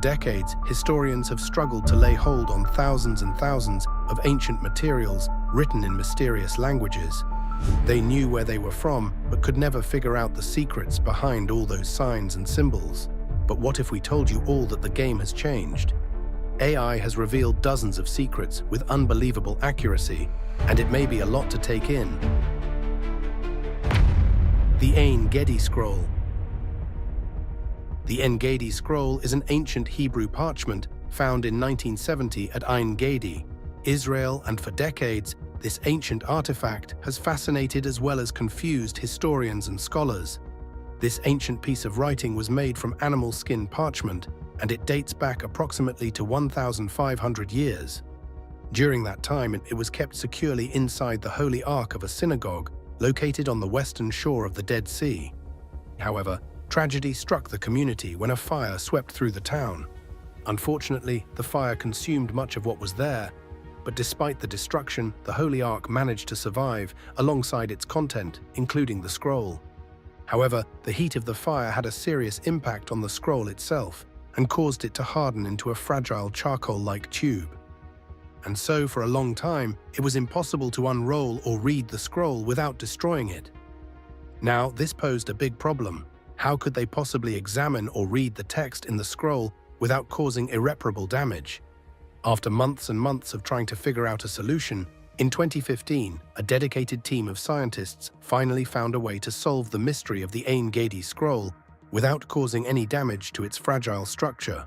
Decades, historians have struggled to lay hold on thousands and thousands of ancient materials written in mysterious languages. They knew where they were from, but could never figure out the secrets behind all those signs and symbols. But what if we told you all that the game has changed? AI has revealed dozens of secrets with unbelievable accuracy, and it may be a lot to take in. The Ein Gedi Scroll. The Ein Gedi Scroll is an ancient Hebrew parchment found in 1970 at Ein Gedi, Israel, and for decades, this ancient artifact has fascinated as well as confused historians and scholars. This ancient piece of writing was made from animal skin parchment, and it dates back approximately to 1,500 years. During that time, it was kept securely inside the Holy Ark of a synagogue located on the western shore of the Dead Sea. However, tragedy struck the community when a fire swept through the town. Unfortunately, the fire consumed much of what was there, but despite the destruction, the Holy Ark managed to survive alongside its content, including the scroll. However, the heat of the fire had a serious impact on the scroll itself and caused it to harden into a fragile charcoal-like tube. And so, for a long time, it was impossible to unroll or read the scroll without destroying it. Now, this posed a big problem. How could they possibly examine or read the text in the scroll without causing irreparable damage? After months and months of trying to figure out a solution, in 2015, a dedicated team of scientists finally found a way to solve the mystery of the Ein Gedi scroll without causing any damage to its fragile structure.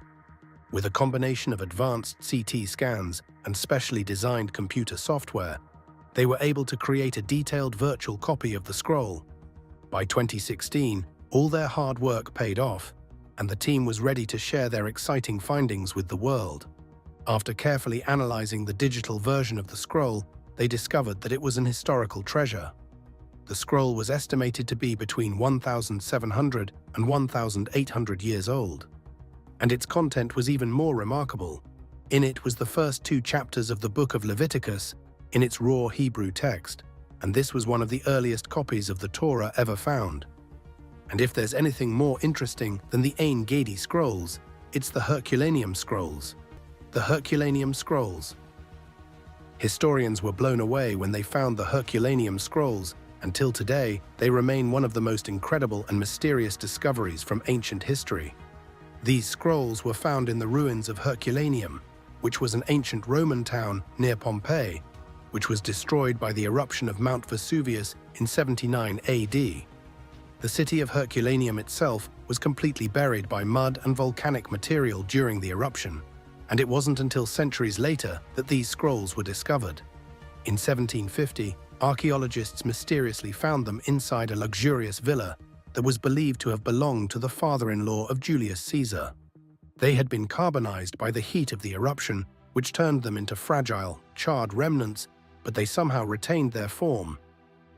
With a combination of advanced CT scans and specially designed computer software, they were able to create a detailed virtual copy of the scroll. By 2016, all their hard work paid off, and the team was ready to share their exciting findings with the world. After carefully analyzing the digital version of the scroll, they discovered that it was an historical treasure. The scroll was estimated to be between 1,700 and 1,800 years old. And its content was even more remarkable. In it was the first 2 chapters of the Book of Leviticus in its raw Hebrew text, and this was one of the earliest copies of the Torah ever found. And if there's anything more interesting than the Ein Gedi scrolls, it's the Herculaneum scrolls. The Herculaneum scrolls. Historians were blown away when they found the Herculaneum scrolls. Until today, they remain one of the most incredible and mysterious discoveries from ancient history. These scrolls were found in the ruins of Herculaneum, which was an ancient Roman town near Pompeii, which was destroyed by the eruption of Mount Vesuvius in 79 AD. The city of Herculaneum itself was completely buried by mud and volcanic material during the eruption, and it wasn't until centuries later that these scrolls were discovered. In 1750, archaeologists mysteriously found them inside a luxurious villa that was believed to have belonged to the father-in-law of Julius Caesar. They had been carbonized by the heat of the eruption, which turned them into fragile, charred remnants, but they somehow retained their form.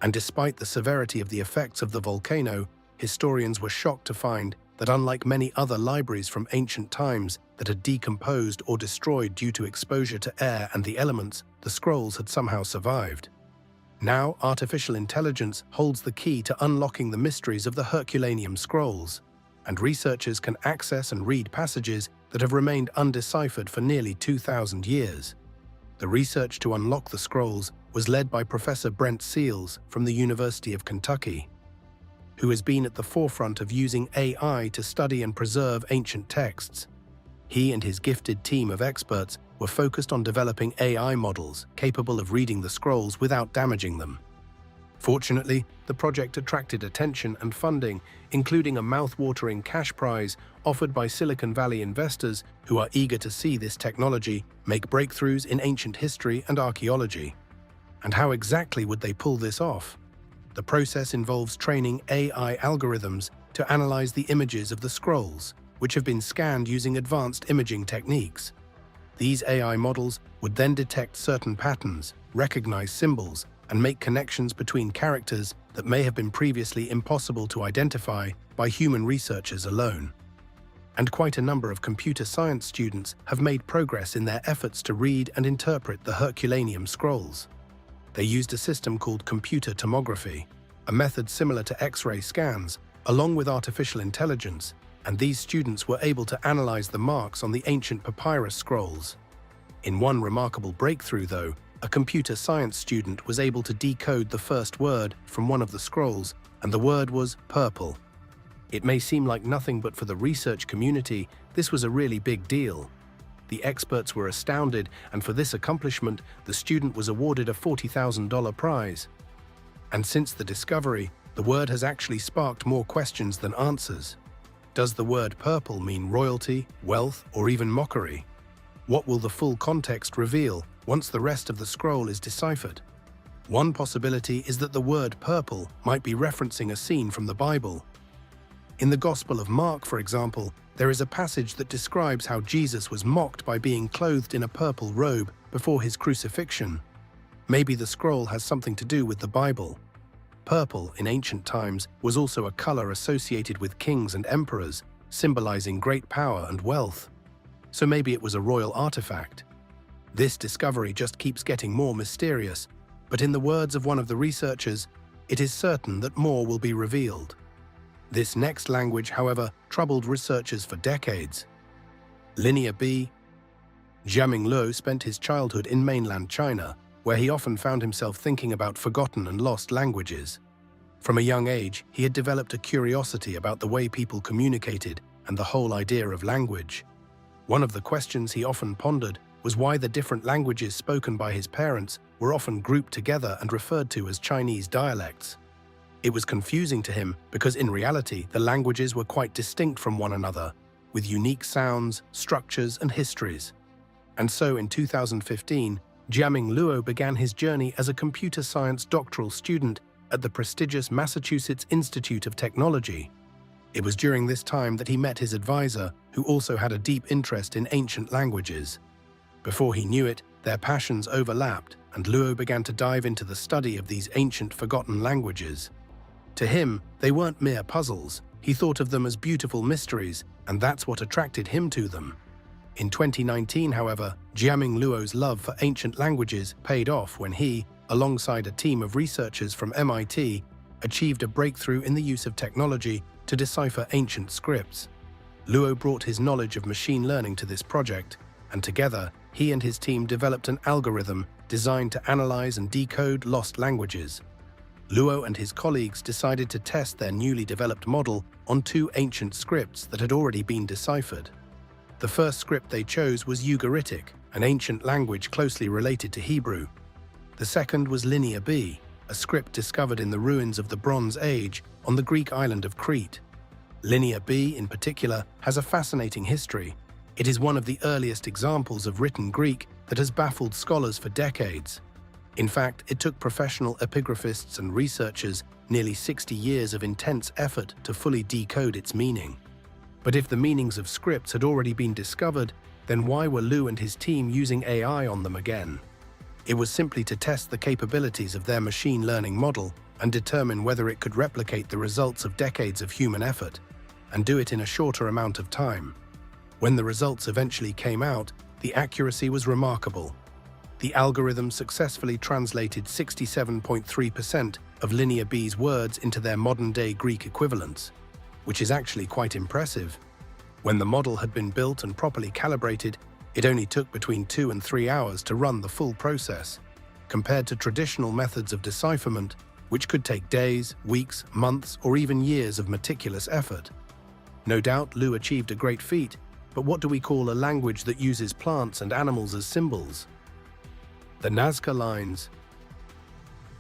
And despite the severity of the effects of the volcano, historians were shocked to find that unlike many other libraries from ancient times that had decomposed or destroyed due to exposure to air and the elements, the scrolls had somehow survived. Now, artificial intelligence holds the key to unlocking the mysteries of the Herculaneum scrolls, and researchers can access and read passages that have remained undeciphered for nearly 2,000 years. The research to unlock the scrolls was led by Professor Brent Seals from the University of Kentucky, who has been at the forefront of using AI to study and preserve ancient texts. He and his gifted team of experts were focused on developing AI models capable of reading the scrolls without damaging them. Fortunately, the project attracted attention and funding, including a mouth-watering cash prize offered by Silicon Valley investors who are eager to see this technology make breakthroughs in ancient history and archaeology. And how exactly would they pull this off? The process involves training AI algorithms to analyze the images of the scrolls, which have been scanned using advanced imaging techniques. These AI models would then detect certain patterns, recognize symbols, and make connections between characters that may have been previously impossible to identify by human researchers alone. And quite a number of computer science students have made progress in their efforts to read and interpret the Herculaneum scrolls. They used a system called computer tomography, a method similar to X-ray scans, along with artificial intelligence, and these students were able to analyze the marks on the ancient papyrus scrolls. In one remarkable breakthrough, though, a computer science student was able to decode the first word from one of the scrolls, and the word was purple. It may seem like nothing, but for the research community, this was a really big deal. The experts were astounded, and for this accomplishment, the student was awarded a $40,000 prize. And since the discovery, the word has actually sparked more questions than answers. Does the word purple mean royalty, wealth, or even mockery? What will the full context reveal once the rest of the scroll is deciphered? One possibility is that the word purple might be referencing a scene from the Bible. In the Gospel of Mark, for example, there is a passage that describes how Jesus was mocked by being clothed in a purple robe before his crucifixion. Maybe the scroll has something to do with the Bible. Purple, in ancient times, was also a color associated with kings and emperors, symbolizing great power and wealth. So maybe it was a royal artifact. This discovery just keeps getting more mysterious, but in the words of one of the researchers, it is certain that more will be revealed. This next language, however, troubled researchers for decades. Linear B. Jiaming Luo spent his childhood in mainland China, where he often found himself thinking about forgotten and lost languages. From a young age, he had developed a curiosity about the way people communicated and the whole idea of language. One of the questions he often pondered was why the different languages spoken by his parents were often grouped together and referred to as Chinese dialects. It was confusing to him because in reality the languages were quite distinct from one another, with unique sounds, structures, and histories. And so in 2015, Jiaming Luo began his journey as a computer science doctoral student at the prestigious Massachusetts Institute of Technology. It was during this time that he met his advisor, who also had a deep interest in ancient languages. Before he knew it, their passions overlapped, and Luo began to dive into the study of these ancient forgotten languages. To him, they weren't mere puzzles. He thought of them as beautiful mysteries, and that's what attracted him to them. In 2019, however, Jiaming Luo's love for ancient languages paid off when he, alongside a team of researchers from MIT, achieved a breakthrough in the use of technology to decipher ancient scripts. Luo brought his knowledge of machine learning to this project, and together, he and his team developed an algorithm designed to analyze and decode lost languages. Luo and his colleagues decided to test their newly developed model on two ancient scripts that had already been deciphered. The first script they chose was Ugaritic, an ancient language closely related to Hebrew. The second was Linear B, a script discovered in the ruins of the Bronze Age on the Greek island of Crete. Linear B, in particular, has a fascinating history. It is one of the earliest examples of written Greek that has baffled scholars for decades. In fact, it took professional epigraphists and researchers nearly 60 years of intense effort to fully decode its meaning. But if the meanings of scripts had already been discovered, then why were Luo and his team using AI on them again? It was simply to test the capabilities of their machine learning model and determine whether it could replicate the results of decades of human effort, and do it in a shorter amount of time. When the results eventually came out, the accuracy was remarkable. The algorithm successfully translated 67.3% of Linear B's words into their modern-day Greek equivalents, which is actually quite impressive. When the model had been built and properly calibrated, it only took between 2 and 3 hours to run the full process, compared to traditional methods of decipherment, which could take days, weeks, months, or even years of meticulous effort. No doubt Luo achieved a great feat, but what do we call a language that uses plants and animals as symbols? The Nazca lines.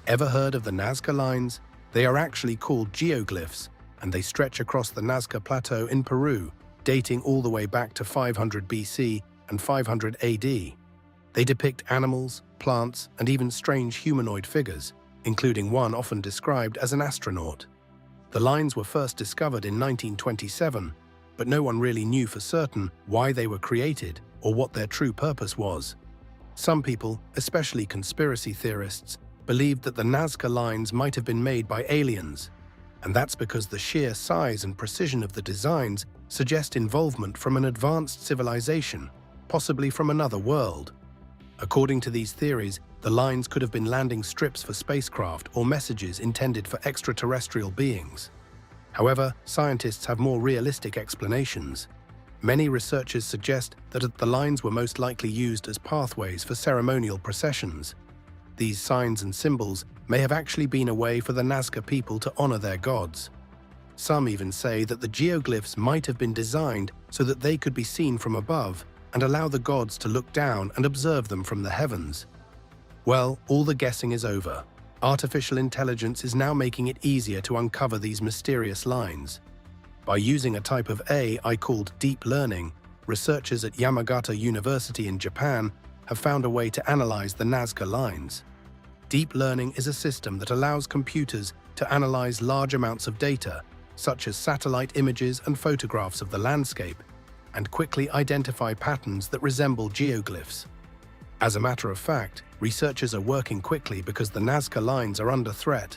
Ever heard of the Nazca lines? They are actually called geoglyphs, and they stretch across the Nazca Plateau in Peru, dating all the way back to 500 BC and 500 AD. They depict animals, plants, and even strange humanoid figures, including one often described as an astronaut. The lines were first discovered in 1927, but no one really knew for certain why they were created or what their true purpose was. Some people, especially conspiracy theorists, believed that the Nazca lines might have been made by aliens, and that's because the sheer size and precision of the designs suggest involvement from an advanced civilization, possibly from another world. According to these theories, the lines could have been landing strips for spacecraft or messages intended for extraterrestrial beings. However, scientists have more realistic explanations. Many researchers suggest that the lines were most likely used as pathways for ceremonial processions. These signs and symbols may have actually been a way for the Nazca people to honor their gods. Some even say that the geoglyphs might have been designed so that they could be seen from above and allow the gods to look down and observe them from the heavens. Well, all the guessing is over. Artificial intelligence is now making it easier to uncover these mysterious lines. By using a type of AI called deep learning, researchers at Yamagata University in Japan have found a way to analyze the Nazca lines. Deep learning is a system that allows computers to analyze large amounts of data, such as satellite images and photographs of the landscape, and quickly identify patterns that resemble geoglyphs. As a matter of fact, researchers are working quickly because the Nazca lines are under threat.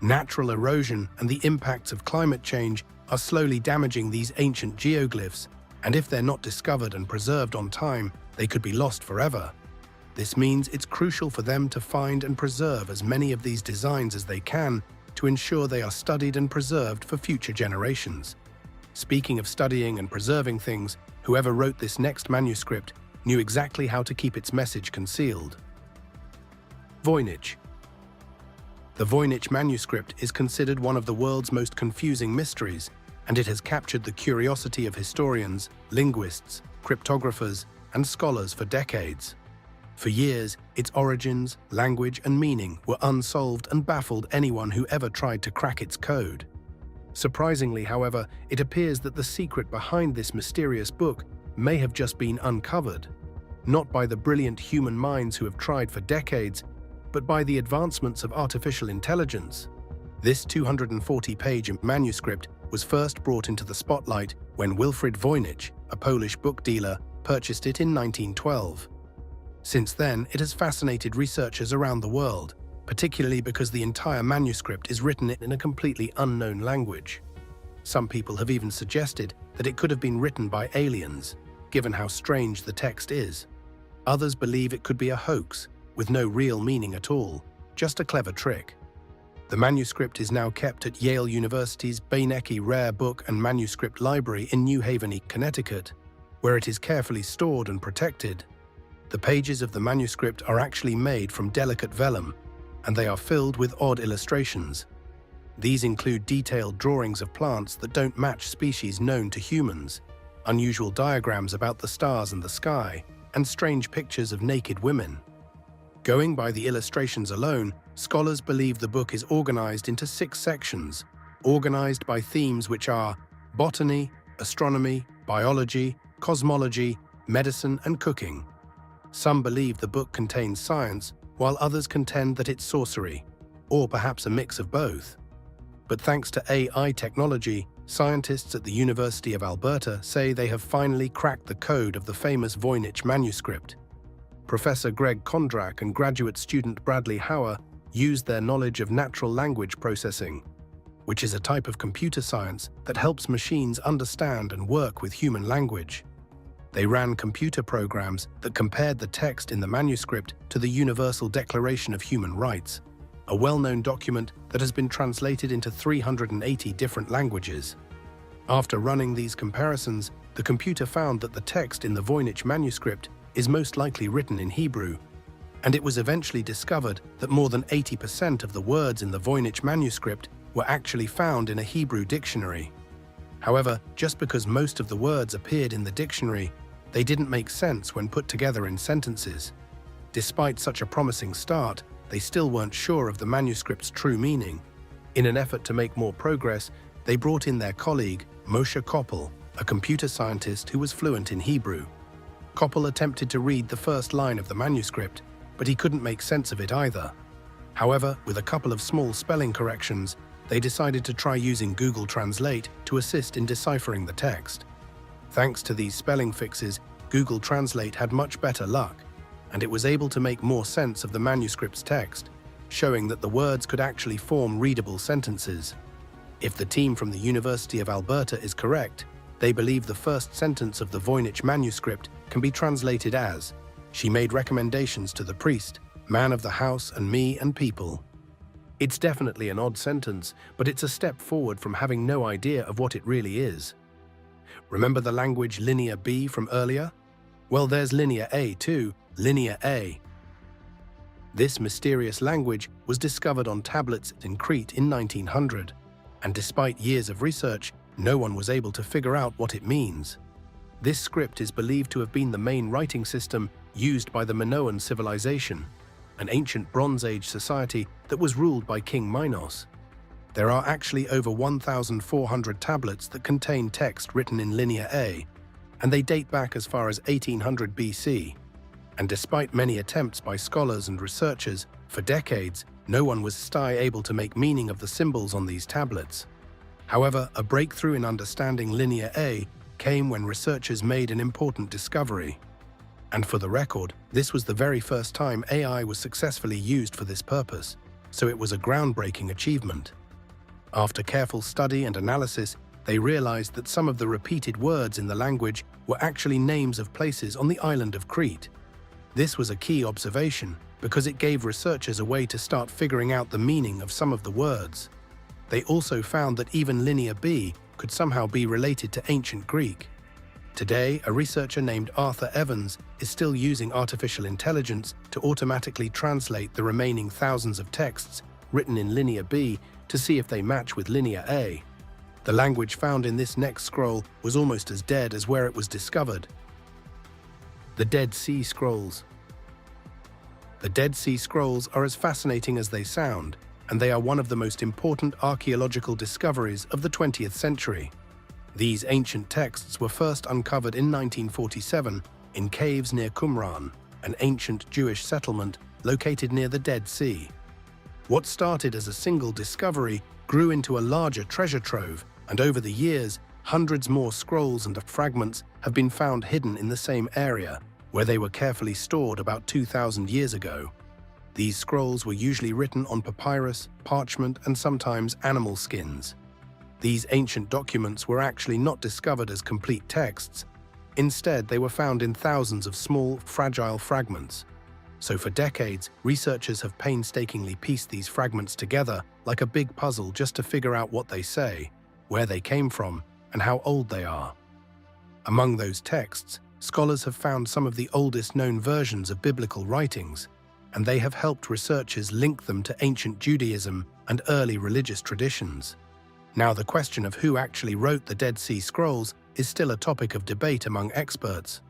Natural erosion and the impacts of climate change are slowly damaging these ancient geoglyphs, and if they're not discovered and preserved on time, they could be lost forever. This means it's crucial for them to find and preserve as many of these designs as they can to ensure they are studied and preserved for future generations. Speaking of studying and preserving things, whoever wrote this next manuscript knew exactly how to keep its message concealed. Voynich. The Voynich manuscript is considered one of the world's most confusing mysteries, and it has captured the curiosity of historians, linguists, cryptographers, and scholars for decades. For years, its origins, language, and meaning were unsolved and baffled anyone who ever tried to crack its code. Surprisingly, however, it appears that the secret behind this mysterious book may have just been uncovered, not by the brilliant human minds who have tried for decades, but by the advancements of artificial intelligence. This 240-page manuscript was first brought into the spotlight when Wilfrid Voynich, a Polish book dealer, purchased it in 1912. Since then, it has fascinated researchers around the world, particularly because the entire manuscript is written in a completely unknown language. Some people have even suggested that it could have been written by aliens, given how strange the text is. Others believe it could be a hoax, with no real meaning at all, just a clever trick. The manuscript is now kept at Yale University's Beinecke Rare Book and Manuscript Library in New Haven, Connecticut, where it is carefully stored and protected. The pages of the manuscript are actually made from delicate vellum, and they are filled with odd illustrations. These include detailed drawings of plants that don't match species known to humans, unusual diagrams about the stars and the sky, and strange pictures of naked women. Going by the illustrations alone, scholars believe the book is organized into 6 sections, organized by themes which are botany, astronomy, biology, cosmology, medicine, and cooking. Some believe the book contains science, while others contend that it's sorcery, or perhaps a mix of both. But thanks to AI technology, scientists at the University of Alberta say they have finally cracked the code of the famous Voynich manuscript. Professor Greg Kondrak and graduate student Bradley Hauer used their knowledge of natural language processing, which is a type of computer science that helps machines understand and work with human language. They ran computer programs that compared the text in the manuscript to the Universal Declaration of Human Rights, a well-known document that has been translated into 380 different languages. After running these comparisons, the computer found that the text in the Voynich manuscript is most likely written in Hebrew, and it was eventually discovered that more than 80% of the words in the Voynich manuscript were actually found in a Hebrew dictionary. However, just because most of the words appeared in the dictionary, they didn't make sense when put together in sentences. Despite such a promising start, they still weren't sure of the manuscript's true meaning. In an effort to make more progress, they brought in their colleague, Moshe Koppel, a computer scientist who was fluent in Hebrew. Koppel attempted to read the first line of the manuscript, but he couldn't make sense of it either. However, with a couple of small spelling corrections, they decided to try using Google Translate to assist in deciphering the text. Thanks to these spelling fixes, Google Translate had much better luck, and it was able to make more sense of the manuscript's text, showing that the words could actually form readable sentences. If the team from the University of Alberta is correct, they believe the first sentence of the Voynich manuscript can be translated as, "She made recommendations to the priest, man of the house and me and people." It's definitely an odd sentence, but it's a step forward from having no idea of what it really is. Remember the language Linear B from earlier? Well, there's Linear A too, Linear A. This mysterious language was discovered on tablets in Crete in 1900, and despite years of research, no one was able to figure out what it means. This script is believed to have been the main writing system used by the Minoan civilization, an ancient Bronze Age society that was ruled by King Minos. There are actually over 1,400 tablets that contain text written in Linear A, and they date back as far as 1800 BC. And despite many attempts by scholars and researchers, for decades, no one was able to make meaning of the symbols on these tablets. However, a breakthrough in understanding Linear A came when researchers made an important discovery. And for the record, this was the very first time AI was successfully used for this purpose, so it was a groundbreaking achievement. After careful study and analysis, they realized that some of the repeated words in the language were actually names of places on the island of Crete. This was a key observation because it gave researchers a way to start figuring out the meaning of some of the words. They also found that even Linear B could somehow be related to ancient Greek. Today, a researcher named Arthur Evans is still using artificial intelligence to automatically translate the remaining thousands of texts written in Linear B to see if they match with Linear A. The language found in this next scroll was almost as dead as where it was discovered. The Dead Sea Scrolls. The Dead Sea Scrolls are as fascinating as they sound, and they are one of the most important archaeological discoveries of the 20th century. These ancient texts were first uncovered in 1947 in caves near Qumran, an ancient Jewish settlement located near the Dead Sea. What started as a single discovery grew into a larger treasure trove, and over the years, hundreds more scrolls and fragments have been found hidden in the same area, where they were carefully stored about 2,000 years ago. These scrolls were usually written on papyrus, parchment, and sometimes animal skins. These ancient documents were actually not discovered as complete texts. Instead, they were found in thousands of small, fragile fragments. So for decades, researchers have painstakingly pieced these fragments together like a big puzzle just to figure out what they say, where they came from, and how old they are. Among those texts, scholars have found some of the oldest known versions of biblical writings, and they have helped researchers link them to ancient Judaism and early religious traditions. Now, the question of who actually wrote the Dead Sea Scrolls is still a topic of debate among experts.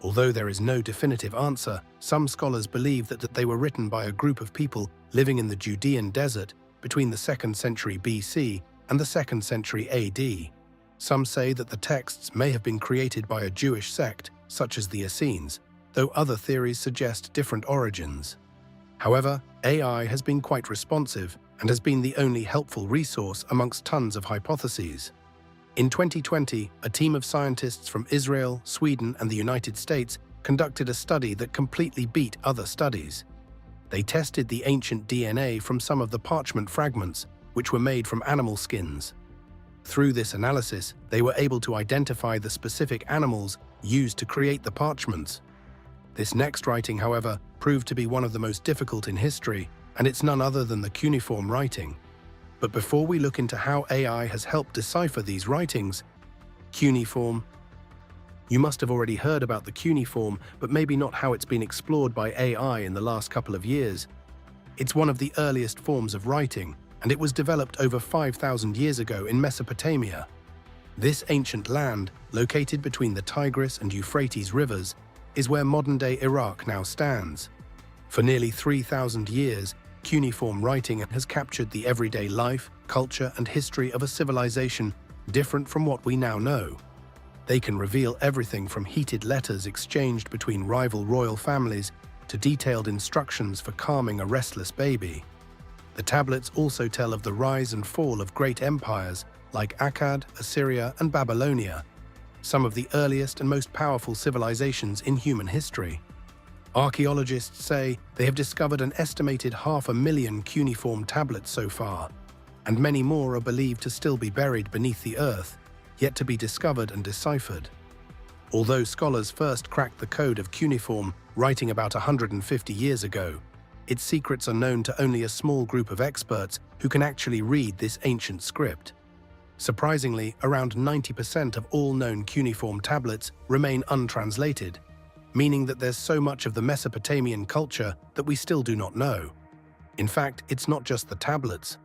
Although there is no definitive answer, some scholars believe that they were written by a group of people living in the Judean desert between the 2nd century BC and the 2nd century AD. Some say that the texts may have been created by a Jewish sect, such as the Essenes, though other theories suggest different origins. However, AI has been quite responsive and has been the only helpful resource amongst tons of hypotheses. In 2020, a team of scientists from Israel, Sweden, and the United States conducted a study that completely beat other studies. They tested the ancient DNA from some of the parchment fragments, which were made from animal skins. Through this analysis, they were able to identify the specific animals used to create the parchments. This next writing, however, proved to be one of the most difficult in history, and it's none other than the cuneiform writing. But before we look into how AI has helped decipher these writings, cuneiform. You must have already heard about the cuneiform, but maybe not how it's been explored by AI in the last couple of years. It's one of the earliest forms of writing, and it was developed over 5,000 years ago in Mesopotamia. This ancient land, located between the Tigris and Euphrates rivers, is where modern-day Iraq now stands. For nearly 3,000 years, cuneiform writing has captured the everyday life, culture, and history of a civilization different from what we now know. They can reveal everything from heated letters exchanged between rival royal families to detailed instructions for calming a restless baby. The tablets also tell of the rise and fall of great empires like Akkad, Assyria, and Babylonia, some of the earliest and most powerful civilizations in human history. Archaeologists say they have discovered an estimated 500,000 cuneiform tablets so far, and many more are believed to still be buried beneath the earth, yet to be discovered and deciphered. Although scholars first cracked the code of cuneiform writing about 150 years ago, its secrets are known to only a small group of experts who can actually read this ancient script. Surprisingly, around 90% of all known cuneiform tablets remain untranslated, meaning that there's so much of the Mesopotamian culture that we still do not know. In fact, it's not just the tablets.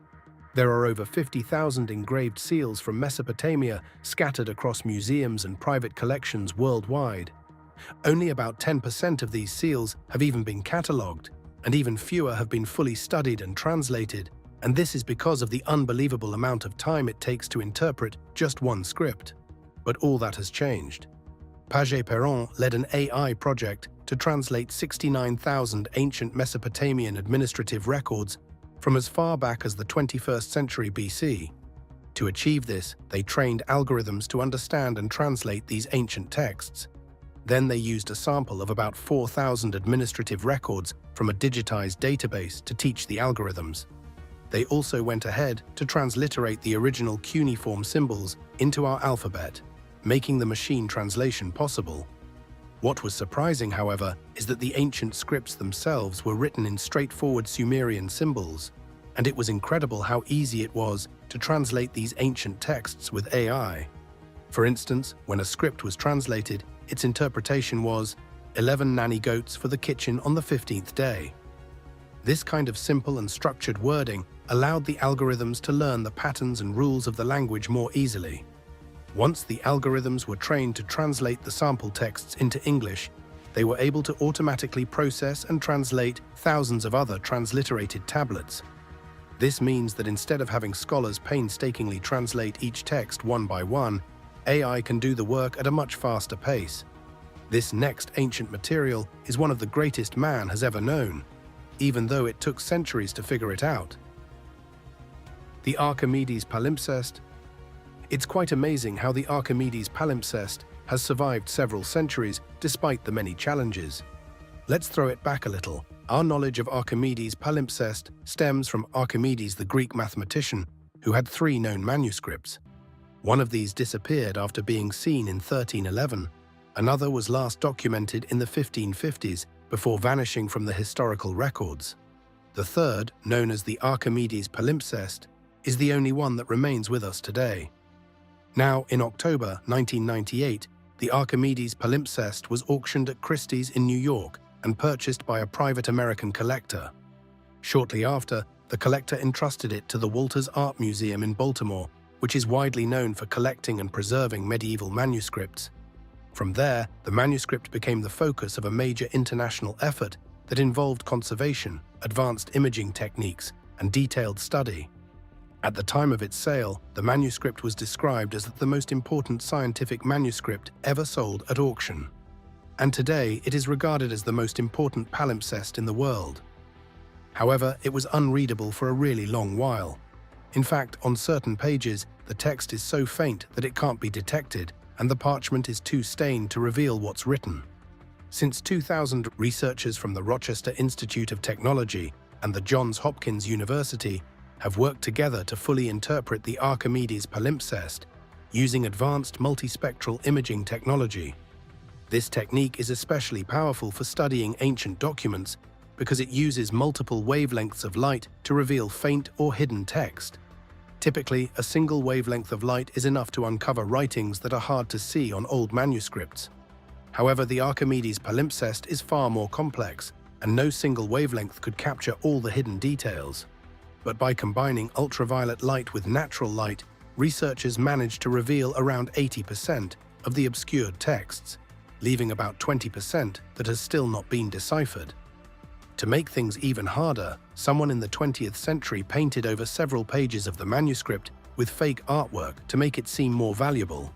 There are over 50,000 engraved seals from Mesopotamia scattered across museums and private collections worldwide. Only about 10% of these seals have even been catalogued, and even fewer have been fully studied and translated, and this is because of the unbelievable amount of time it takes to interpret just one script. But all that has changed. Paget Perron led an AI project to translate 69,000 ancient Mesopotamian administrative records from as far back as the 21st century BC. To achieve this, they trained algorithms to understand and translate these ancient texts. Then they used a sample of about 4,000 administrative records from a digitized database to teach the algorithms. They also went ahead to transliterate the original cuneiform symbols into our alphabet, making the machine translation possible. What was surprising, however, is that the ancient scripts themselves were written in straightforward Sumerian symbols, and it was incredible how easy it was to translate these ancient texts with AI. For instance, when a script was translated, its interpretation was 11 nanny goats for the kitchen on the 15th day. This kind of simple and structured wording allowed the algorithms to learn the patterns and rules of the language more easily. Once the algorithms were trained to translate the sample texts into English, they were able to automatically process and translate thousands of other transliterated tablets. This means that instead of having scholars painstakingly translate each text one by one, AI can do the work at a much faster pace. This next ancient material is one of the greatest man has ever known, even though it took centuries to figure it out. The Archimedes palimpsest. It's quite amazing how the Archimedes palimpsest has survived several centuries despite the many challenges. Let's throw it back a little. Our knowledge of Archimedes palimpsest stems from Archimedes, the Greek mathematician, who had 3 known manuscripts. One of these disappeared after being seen in 1311. Another was last documented in the 1550s before vanishing from the historical records. The third, known as the Archimedes palimpsest, is the only one that remains with us today. Now, in October 1998, the Archimedes palimpsest was auctioned at Christie's in New York and purchased by a private American collector. Shortly after, the collector entrusted it to the Walters Art Museum in Baltimore, which is widely known for collecting and preserving medieval manuscripts. From there, the manuscript became the focus of a major international effort that involved conservation, advanced imaging techniques, and detailed study. At the time of its sale, the manuscript was described as the most important scientific manuscript ever sold at auction. And today, it is regarded as the most important palimpsest in the world. However, it was unreadable for a really long while. In fact, on certain pages, the text is so faint that it can't be detected, and the parchment is too stained to reveal what's written. Since 2000, researchers from the Rochester Institute of Technology and the Johns Hopkins University have worked together to fully interpret the Archimedes palimpsest using advanced multispectral imaging technology. This technique is especially powerful for studying ancient documents because it uses multiple wavelengths of light to reveal faint or hidden text. Typically, a single wavelength of light is enough to uncover writings that are hard to see on old manuscripts. However, the Archimedes palimpsest is far more complex, and no single wavelength could capture all the hidden details. But by combining ultraviolet light with natural light, researchers managed to reveal around 80% of the obscured texts, leaving about 20% that has still not been deciphered. To make things even harder, someone in the 20th century painted over several pages of the manuscript with fake artwork to make it seem more valuable.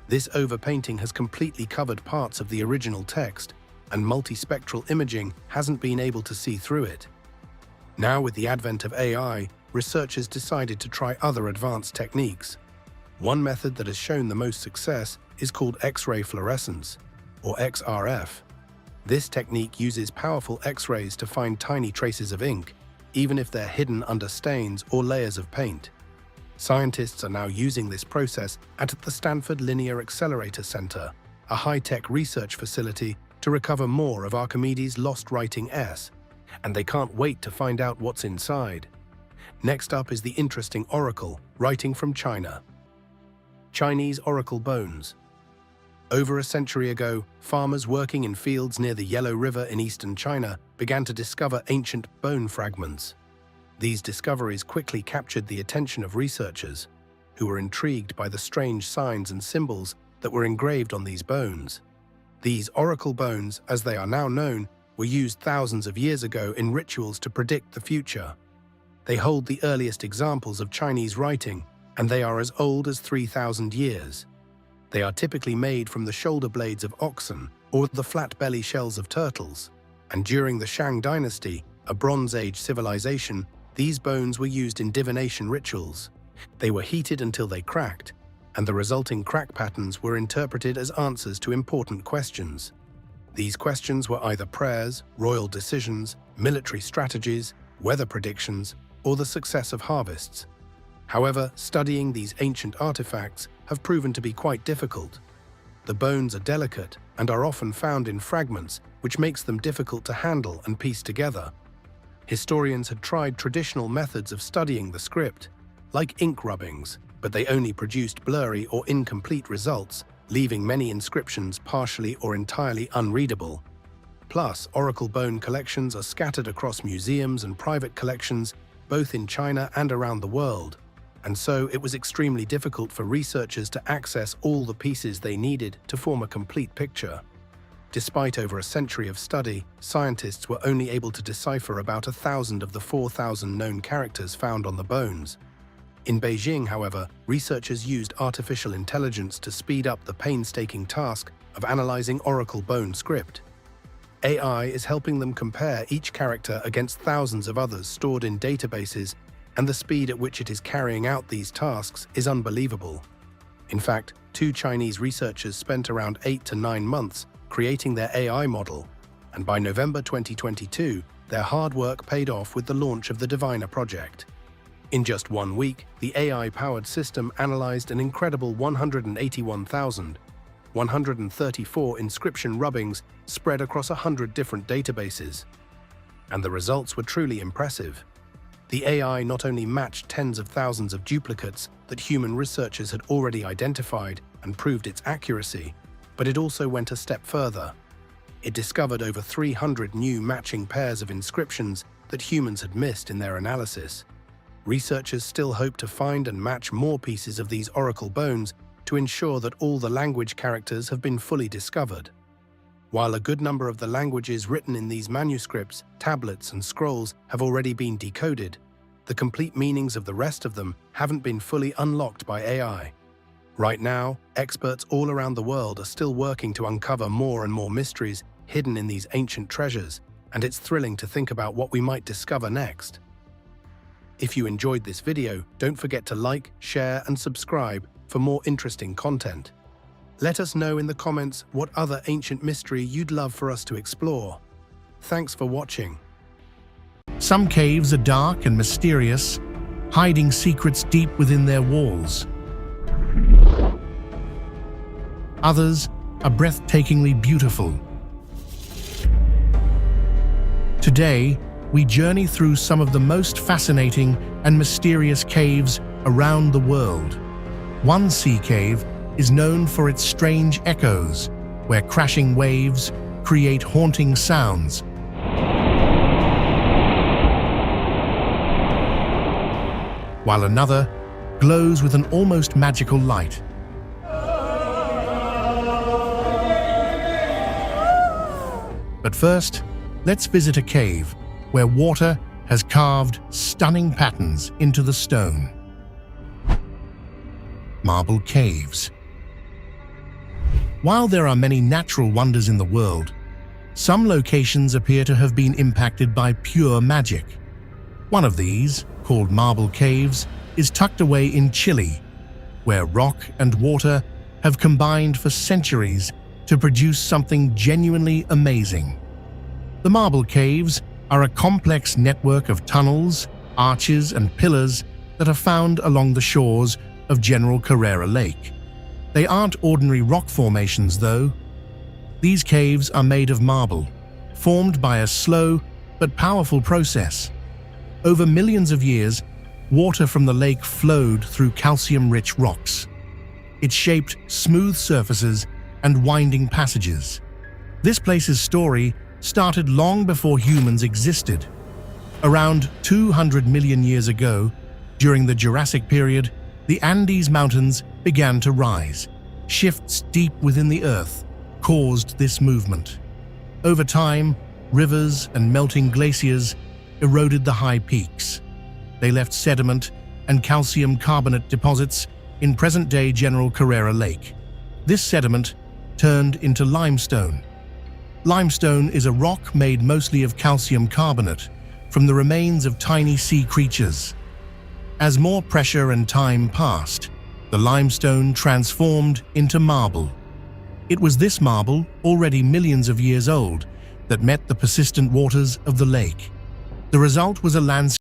This overpainting has completely covered parts of the original text, and multispectral imaging hasn't been able to see through it. Now, with the advent of AI, researchers decided to try other advanced techniques. One method that has shown the most success is called X-ray fluorescence, or XRF. This technique uses powerful X-rays to find tiny traces of ink, even if they're hidden under stains or layers of paint. Scientists are now using this process at the Stanford Linear Accelerator Center, a high-tech research facility to recover more of Archimedes' lost writing S. and they can't wait to find out what's inside. Next up is the interesting oracle, writing from China. Chinese oracle bones. Over a century ago, farmers working in fields near the Yellow River in eastern China began to discover ancient bone fragments. These discoveries quickly captured the attention of researchers, who were intrigued by the strange signs and symbols that were engraved on these bones. These oracle bones, as they are now known, were used thousands of years ago in rituals to predict the future. They hold the earliest examples of Chinese writing, and they are as old as 3,000 years. They are typically made from the shoulder blades of oxen or the flat belly shells of turtles, and during the Shang dynasty, a Bronze Age civilization, these bones were used in divination rituals. They were heated until they cracked, and the resulting crack patterns were interpreted as answers to important questions. These questions were either prayers, royal decisions, military strategies, weather predictions, or the success of harvests. However, studying these ancient artifacts have proven to be quite difficult. The bones are delicate and are often found in fragments, which makes them difficult to handle and piece together. Historians had tried traditional methods of studying the script, like ink rubbings, but they only produced blurry or incomplete results, leaving many inscriptions partially or entirely unreadable. Plus, oracle bone collections are scattered across museums and private collections, both in China and around the world, and so it was extremely difficult for researchers to access all the pieces they needed to form a complete picture. Despite over a century of study, scientists were only able to decipher about 1,000 of the 4,000 known characters found on the bones. In Beijing, however, researchers used artificial intelligence to speed up the painstaking task of analyzing oracle bone script. AI is helping them compare each character against thousands of others stored in databases, and the speed at which it is carrying out these tasks is unbelievable. In fact, 2 Chinese researchers spent around 8 to 9 months creating their AI model, and by November 2022, their hard work paid off with the launch of the Diviner project. In just 1 week, the AI-powered system analyzed an incredible 181,134 inscription rubbings spread across 100 different databases. And the results were truly impressive. The AI not only matched tens of thousands of duplicates that human researchers had already identified and proved its accuracy, but it also went a step further. It discovered over 300 new matching pairs of inscriptions that humans had missed in their analysis. Researchers still hope to find and match more pieces of these oracle bones to ensure that all the language characters have been fully discovered. While a good number of the languages written in these manuscripts, tablets, and scrolls have already been decoded, the complete meanings of the rest of them haven't been fully unlocked by AI. Right now, experts all around the world are still working to uncover more and more mysteries hidden in these ancient treasures, and it's thrilling to think about what we might discover next. If you enjoyed this video, don't forget to like, share, and subscribe for more interesting content. Let us know in the comments what other ancient mystery you'd love for us to explore. Thanks for watching. Some caves are dark and mysterious, hiding secrets deep within their walls. Others are breathtakingly beautiful. Today, we journey through some of the most fascinating and mysterious caves around the world. One sea cave is known for its strange echoes, where crashing waves create haunting sounds. While another glows with an almost magical light. But first, let's visit a cave where water has carved stunning patterns into the stone. Marble caves. While there are many natural wonders in the world, some locations appear to have been impacted by pure magic. One of these, called Marble Caves, is tucked away in Chile, where rock and water have combined for centuries to produce something genuinely amazing. The Marble Caves are a complex network of tunnels, arches, and pillars that are found along the shores of General Carrera Lake. They aren't ordinary rock formations, though. These caves are made of marble, formed by a slow, but powerful process. Over millions of years, water from the lake flowed through calcium-rich rocks. It shaped smooth surfaces and winding passages. This place's story started long before humans existed. Around 200 million years ago, during the Jurassic period, the Andes Mountains began to rise. Shifts deep within the Earth caused this movement. Over time, rivers and melting glaciers eroded the high peaks. They left sediment and calcium carbonate deposits in present-day General Carrera Lake. This sediment turned into limestone. Limestone is a rock made mostly of calcium carbonate from the remains of tiny sea creatures. As more pressure and time passed, the limestone transformed into marble. It was this marble, already millions of years old, that met the persistent waters of the lake. The result was a landscape